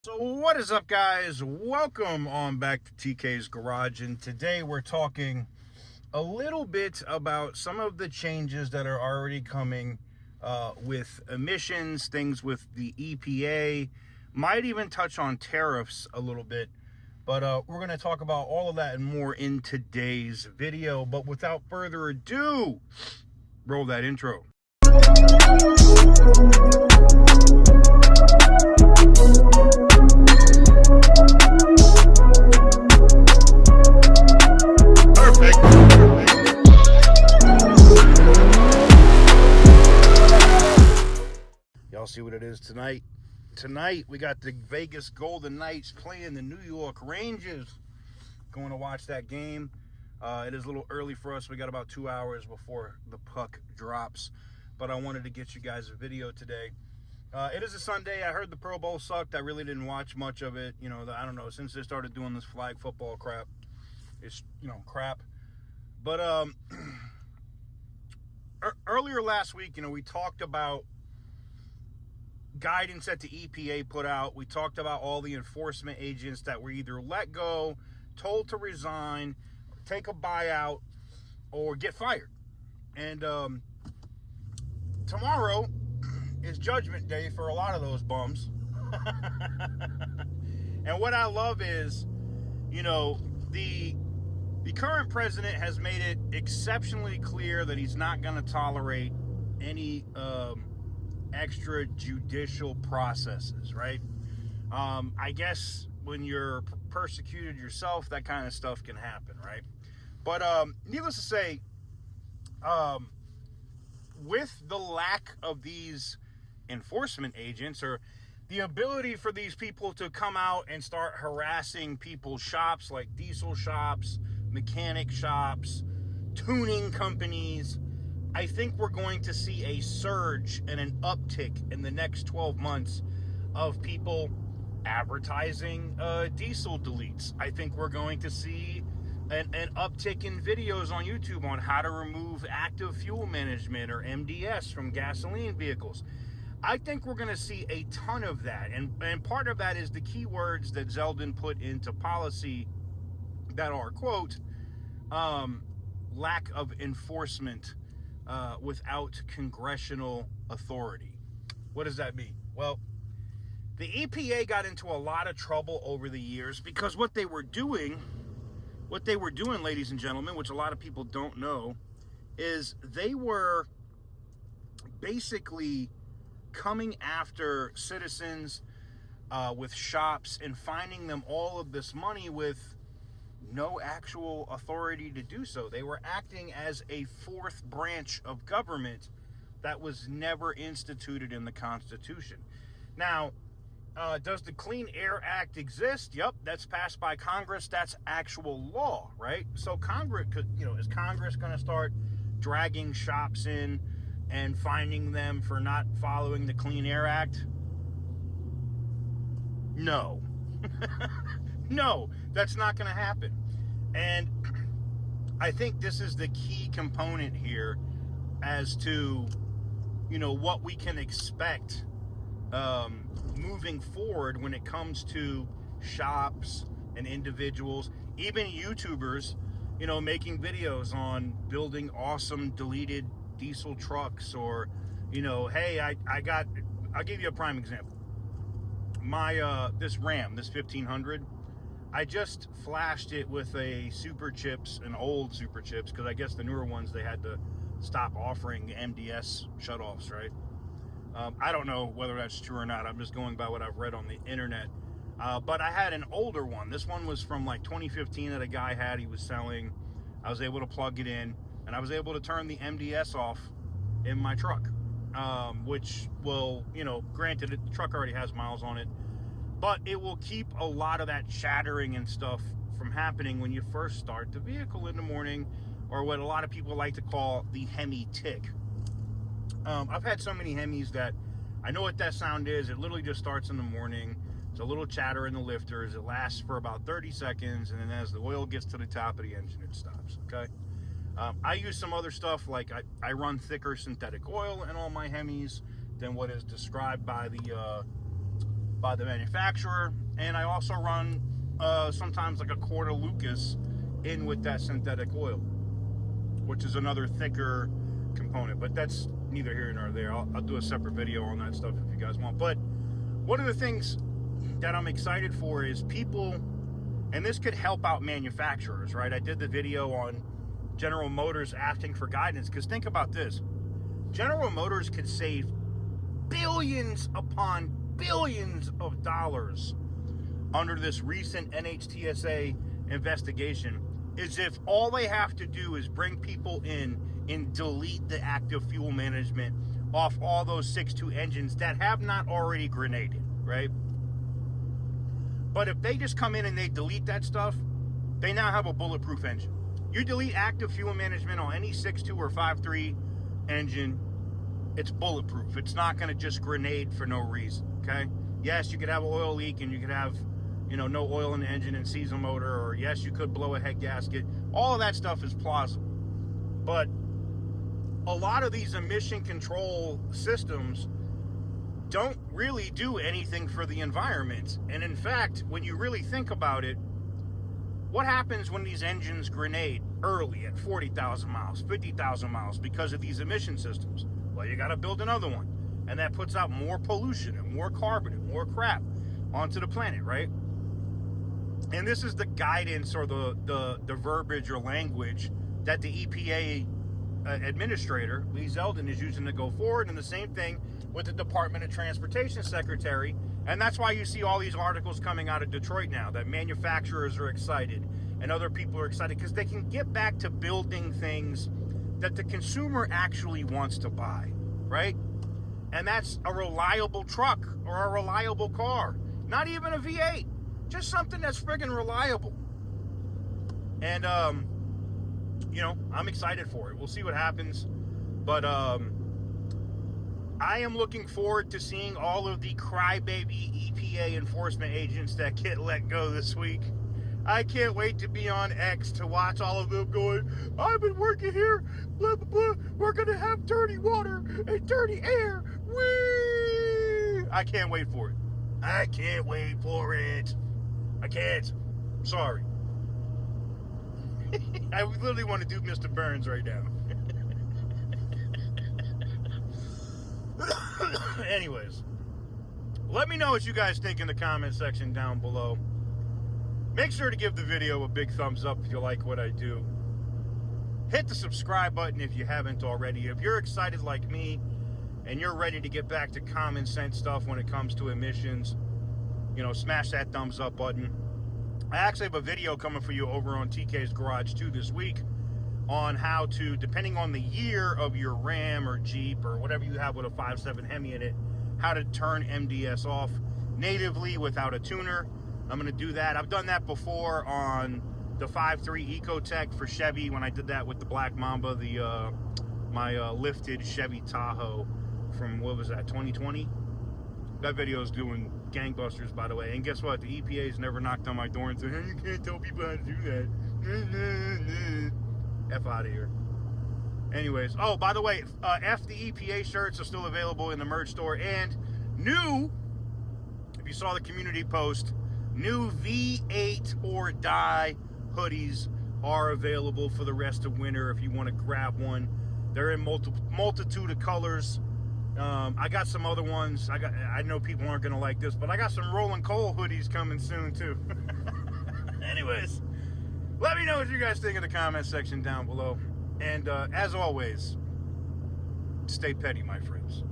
So what is up, guys? Welcome on back to TK's Garage, and today we're talking a little bit about some of the changes that are already coming with emissions, things with the EPA, might even touch on tariffs a little bit, but we're going to talk about all of that and more in today's video. But without further ado, roll that intro. Y'all see what it is tonight? Tonight we got the Vegas Golden Knights playing the New York Rangers. Going to watch that game. It is a little early for us. We got about 2 hours before the puck drops, but I wanted to get you guys a video today. It is a Sunday. I heard the Pro Bowl sucked. I really didn't watch much of it. I don't know, since they started doing this flag football crap, it's crap. But earlier last week, we talked about guidance that the EPA put out. We talked about all the enforcement agents that were either let go, told to resign, take a buyout, or get fired. And tomorrow is Judgment Day for a lot of those bums. And what I love is, the current president has made it exceptionally clear that he's not going to tolerate any extrajudicial processes, right? I guess when you're persecuted yourself, that kind of stuff can happen, right? But needless to say, with the lack of these enforcement agents, or the ability for these people to come out and start harassing people's shops, like diesel shops, mechanic shops, tuning companies, I think we're going to see a surge and an uptick in the next 12 months of people advertising diesel deletes. I think we're going to see an uptick in videos on YouTube on how to remove active fuel management, or MDS, from gasoline vehicles. I think we're going to see a ton of that. And part of that is the keywords that Zeldin put into policy that are, quote, lack of enforcement without congressional authority. What does that mean? Well, the EPA got into a lot of trouble over the years because what they were doing, ladies and gentlemen, which a lot of people don't know, is they were basically coming after citizens with shops and finding them all of this money with no actual authority to do so. They were acting as a fourth branch of government that was never instituted in the Constitution. Now, does the Clean Air Act exist? Yep, that's passed by Congress. That's actual law, right? So Congress could, is Congress going to start dragging shops in and finding them for not following the Clean Air Act? No. No, that's not going to happen. And I think this is the key component here as to, what we can expect moving forward when it comes to shops and individuals, even YouTubers, making videos on building awesome deleted diesel trucks, or, hey, I'll give you a prime example. My, this Ram, this 1500, I just flashed it with a Super Chips, an old Super Chips, because I guess the newer ones, they had to stop offering MDS shutoffs, right? I don't know whether that's true or not. I'm just going by what I've read on the internet. But I had an older one. This one was from like 2015 that a guy had. He was selling. I was able to plug it in, and I was able to turn the MDS off in my truck, which will, granted, the truck already has miles on it, but it will keep a lot of that chattering and stuff from happening when you first start the vehicle in the morning, or what a lot of people like to call the Hemi tick. I've had so many Hemis that I know what that sound is. It literally just starts in the morning. It's a little chatter in the lifters. It lasts for about 30 seconds, and then as the oil gets to the top of the engine, it stops, okay? I use some other stuff, like I run thicker synthetic oil in all my Hemis than what is described by the by the manufacturer, and I also run sometimes like a quarter Lucas in with that synthetic oil, which is another thicker component, but that's neither here nor there. I'll do a separate video on that stuff if you guys want. But one of the things that I'm excited for is people, and this could help out manufacturers, right? I did the video on General Motors asking for guidance, because think about this. General Motors could save billions upon billions of dollars under this recent NHTSA investigation, is if all they have to do is bring people in and delete the active fuel management off all those 6.2 engines that have not already grenaded, right? But if they just come in and they delete that stuff, they now have a bulletproof engine. You delete active fuel management on any 6.2 or 5.3 engine, it's bulletproof. It's not going to just grenade for no reason, okay? Yes, you could have an oil leak and you could have, no oil in the engine and seize a motor, or yes, you could blow a head gasket. All of that stuff is plausible. But a lot of these emission control systems don't really do anything for the environment. And in fact, when you really think about it, what happens when these engines grenade early at 40,000 miles, 50,000 miles because of these emission systems? Well, you got to build another one. And that puts out more pollution and more carbon and more crap onto the planet, right? And this is the guidance or the verbiage or language that the EPA administrator, Lee Zeldin, is using to go forward. And the same thing with the Department of Transportation Secretary. And that's why you see all these articles coming out of Detroit now, that manufacturers are excited and other people are excited because they can get back to building things that the consumer actually wants to buy, right? And that's a reliable truck or a reliable car. Not even a V8, just something that's friggin' reliable. And, I'm excited for it. We'll see what happens. But I am looking forward to seeing all of the crybaby EPA enforcement agents that get let go this week. I can't wait to be on X to watch all of them going, I've been working here, blah, blah, blah. We're going to have dirty water and dirty air. Whee! I can't wait for it. I can't wait for it. I can't. Sorry. I literally want to do Mr. Burns right now. Anyways, let me know what you guys think in the comment section down below. Make sure to give the video a big thumbs up if you like what I do. Hit the subscribe button if you haven't already. If you're excited like me and you're ready to get back to common sense stuff when it comes to emissions, smash that thumbs up button. I actually have a video coming for you over on TK's Garage 2 this week on how to, depending on the year of your Ram or Jeep or whatever you have with a 5.7 Hemi in it, how to turn MDS off natively without a tuner. I'm going to do that. I've done that before on the 5.3 Ecotech for Chevy when I did that with the Black Mamba, my lifted Chevy Tahoe from, 2020? That video is doing gangbusters, by the way. And guess what? The EPA's never knocked on my door and said, hey, you can't tell people how to do that. F out of here. Anyways, oh, by the way, F the EPA shirts are still available in the merch store. And new, if you saw the community post, new V8 or Die hoodies are available for the rest of winter if you want to grab one. They're in multitude of colors. I got some other ones. I know people aren't going to like this, but I got some Rolling Coal hoodies coming soon, too. Anyways, let me know what you guys think in the comment section down below. And as always, stay petty, my friends.